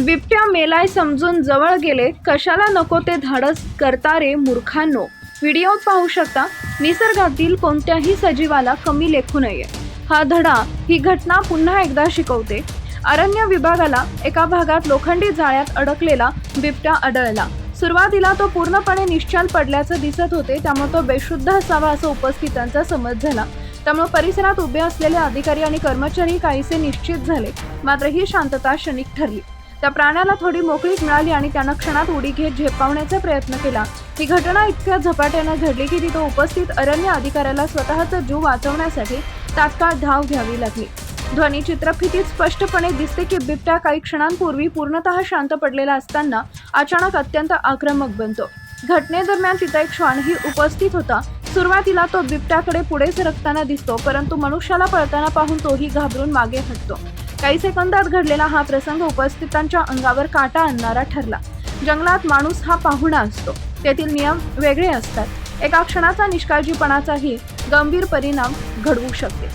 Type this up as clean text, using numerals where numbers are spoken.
बिबट्या मेलाय समजून जवळ गेले, कशाला नको ते धाडस करता रे मूर्खांनो. व्हिडिओत पाहू शकता, निसर्गातील कोणत्याही सजीवाला कमी लेखू नये. हा धडा, ही घटना पुन्हा एकदा शिकवते. अरण्य विभागाला एका भागात लोखंडी जाळ्यात अडकलेला बिबट्या आढळला. सुरुवातीला तो पूर्णपणे निश्चल पडल्याचं दिसत होते, त्यामुळे तो बेशुद्ध असावा असं उपस्थितांचा समज झाला. त्यामुळे परिसरात उभे असलेले अधिकारी आणि कर्मचारी काहीसे निश्चित झाले. मात्र ही शांतता क्षणिक ठरली. त्या प्राण्याला थोडी मोकळीक मिळाली आणि त्यानं क्षणात उडी घेत झेपावण्याचा प्रयत्न केला. ही घटना इतक्या झपाट्यानं घडली की तिथं उपस्थित अरण्य अधिकाऱ्याला स्वतःचा जीव वाचवण्यासाठी तात्काळ धाव घ्यावी लागली. ध्वनी चित्रफितीत स्पष्टपणे दिसते की बिबट्या काही क्षणांपूर्वी पूर्णतः शांत पडलेला असताना अचानक अत्यंत आक्रमक बनतो. घटनेदरम्यान तिचा एक श्वानही उपस्थित होता. सुरुवातीला तो बिबट्याकडे पुढे सरकताना दिसतो, परंतु मनुष्याला पळताना पाहून तोही घाबरून मागे हटतो. काही सेकंदात घडलेला हा प्रसंग उपस्थितांच्या अंगावर काटा आणणारा ठरला. जंगलात माणूस हा पाहुणा असतो, तेथील नियम वेगळे असतात. एका क्षणाचा निष्काळजीपणाचाही गंभीर परिणाम घडवू शकते.